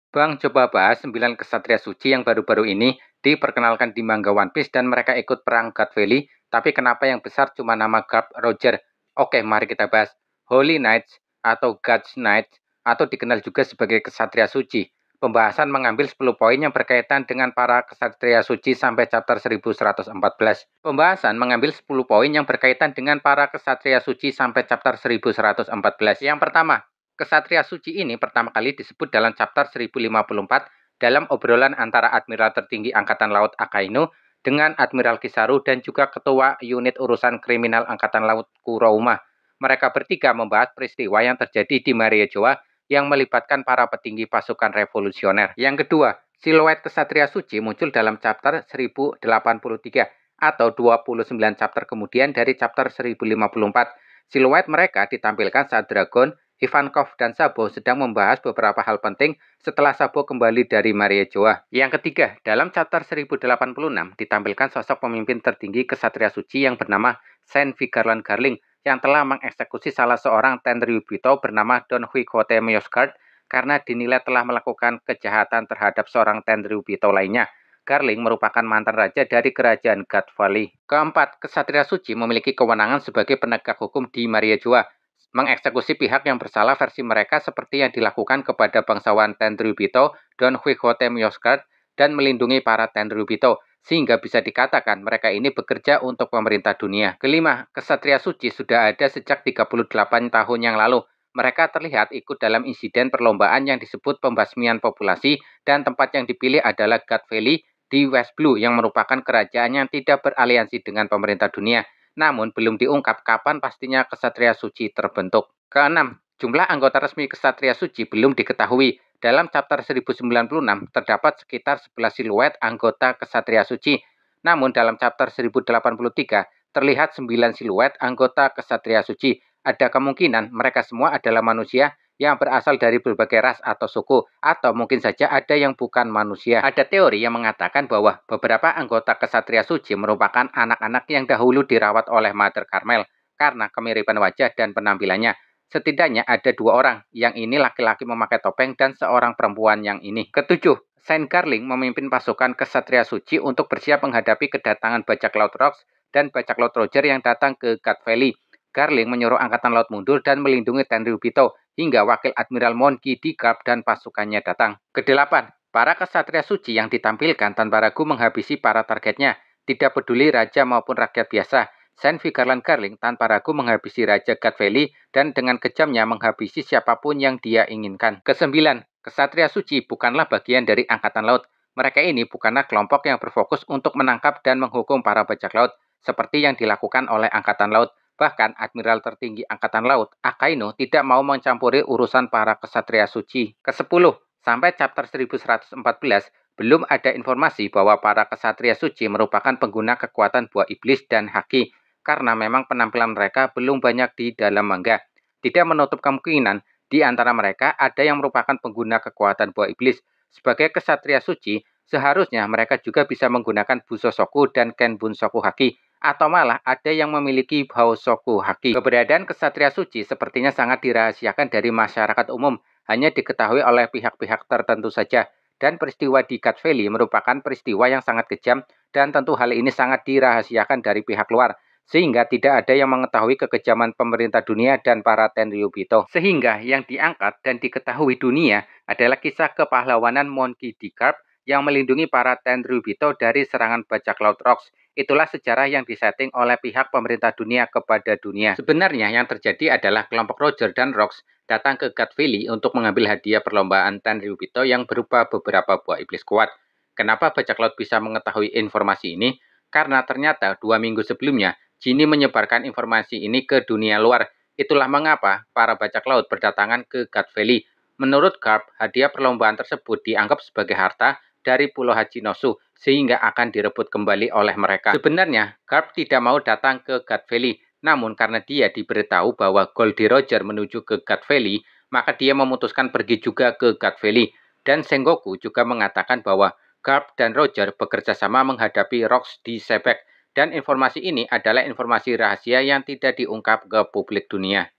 Bang, coba bahas 9 kesatria suci yang baru-baru ini diperkenalkan di manga One Piece dan mereka ikut perang God Valley, tapi kenapa yang besar cuma nama Garp Roger? Oke, mari kita bahas. Holy Knights atau God's Knights atau dikenal juga sebagai kesatria suci. Pembahasan mengambil 10 poin yang berkaitan dengan para kesatria suci sampai chapter 1114. Pembahasan mengambil 10 poin yang berkaitan dengan para kesatria suci sampai chapter 1114. Yang pertama, kesatria suci ini pertama kali disebut dalam chapter 1054 dalam obrolan antara Admiral tertinggi Angkatan Laut Akainu dengan Admiral Kizaru dan juga Ketua Unit Urusan Kriminal Angkatan Laut Kurouma. Mereka bertiga membahas peristiwa yang terjadi di Maria Joa yang melibatkan para petinggi pasukan revolusioner. Yang kedua, siluet kesatria suci muncul dalam chapter 1083 atau 29 chapter kemudian dari chapter 1054. Siluet mereka ditampilkan saat Dragon, Ivankov, dan Sabo sedang membahas beberapa hal penting setelah Sabo kembali dari Maria Joa. Yang ketiga, dalam chapter 1086 ditampilkan sosok pemimpin tertinggi kesatria suci yang bernama Sen Vigarland Garling yang telah mengeksekusi salah seorang Tenryubito bernama Don Quixote Myosgard karena dinilai telah melakukan kejahatan terhadap seorang Tenryubito lainnya. Garling merupakan mantan raja dari kerajaan God Valley. Keempat, kesatria suci memiliki kewenangan sebagai penegak hukum di Maria Joa, mengeksekusi pihak yang bersalah versi mereka seperti yang dilakukan kepada bangsawan Tenryubito, Don Quixote Myosgard, dan melindungi para Tenryubito, sehingga bisa dikatakan mereka ini bekerja untuk pemerintah dunia. Kelima, kesatria suci sudah ada sejak 38 tahun yang lalu. Mereka terlihat ikut dalam insiden perlombaan yang disebut pembasmian populasi dan tempat yang dipilih adalah God Valley di West Blue yang merupakan kerajaan yang tidak beraliansi dengan pemerintah dunia. Namun belum diungkap kapan pastinya kesatria suci terbentuk. Keenam, jumlah anggota resmi kesatria suci belum diketahui. Dalam chapter 1096 terdapat sekitar 11 siluet anggota kesatria suci. Namun dalam chapter 1083 terlihat 9 siluet anggota kesatria suci. Ada kemungkinan mereka semua adalah manusia yang berasal dari berbagai ras atau suku, atau mungkin saja ada yang bukan manusia. Ada teori yang mengatakan bahwa beberapa anggota kesatria suci merupakan anak-anak yang dahulu dirawat oleh Mother Carmel karena kemiripan wajah dan penampilannya. Setidaknya ada 2 orang, yang ini laki-laki memakai topeng dan seorang perempuan yang ini. Ketujuh, Saint Garling memimpin pasukan kesatria suci untuk bersiap menghadapi kedatangan bajak laut Rox dan bajak laut Roger yang datang ke God Valley. Garling menyuruh angkatan laut mundur dan melindungi Tenryubito hingga wakil Admiral Monkey D. Garp dan pasukannya datang. Kedelapan, para kesatria suci yang ditampilkan tanpa ragu menghabisi para targetnya, tidak peduli raja maupun rakyat biasa. Sen Vigarland Garling tanpa ragu menghabisi Raja God Valley dan dengan kejamnya menghabisi siapapun yang dia inginkan. Kesembilan, kesatria suci bukanlah bagian dari angkatan laut. Mereka ini bukanlah kelompok yang berfokus untuk menangkap dan menghukum para bajak laut, seperti yang dilakukan oleh angkatan laut. Bahkan Admiral tertinggi angkatan laut, Akainu, tidak mau mencampuri urusan para kesatria suci. Kesepuluh, sampai chapter 1114, belum ada informasi bahwa para kesatria suci merupakan pengguna kekuatan buah iblis dan haki, karena memang penampilan mereka belum banyak di dalam manga. Tidak menutup kemungkinan di antara mereka ada yang merupakan pengguna kekuatan buah iblis. Sebagai kesatria suci, seharusnya mereka juga bisa menggunakan Busosoku dan Kenbunsoku Haki, atau malah ada yang memiliki Baosoku Haki. Keberadaan kesatria suci sepertinya sangat dirahasiakan dari masyarakat umum, hanya diketahui oleh pihak-pihak tertentu saja. Dan peristiwa di God Valley merupakan peristiwa yang sangat kejam dan tentu hal ini sangat dirahasiakan dari pihak luar, sehingga tidak ada yang mengetahui kekejaman pemerintah dunia dan para Tenryubito. Sehingga yang diangkat dan diketahui dunia adalah kisah kepahlawanan Monkey D. Garp yang melindungi para Tenryubito dari serangan bajak laut Rox. Itulah sejarah yang disetting oleh pihak pemerintah dunia kepada dunia. Sebenarnya yang terjadi adalah kelompok Roger dan Rox datang ke God Valley untuk mengambil hadiah perlombaan Tenryubito yang berupa beberapa buah iblis kuat. Kenapa bajak laut bisa mengetahui informasi ini? Karena ternyata 2 minggu sebelumnya, Ginny menyebarkan informasi ini ke dunia luar. Itulah mengapa para bajak laut berdatangan ke God Valley. Menurut Garp, hadiah perlombaan tersebut dianggap sebagai harta dari Pulau Hachinosu, sehingga akan direbut kembali oleh mereka. Sebenarnya, Garp tidak mau datang ke God Valley, namun karena dia diberitahu bahwa Goldie Roger menuju ke God Valley, maka dia memutuskan pergi juga ke God Valley. Dan Sengoku juga mengatakan bahwa Garp dan Roger bekerja sama menghadapi Rox di Sebek. Dan informasi ini adalah informasi rahasia yang tidak diungkap ke publik dunia.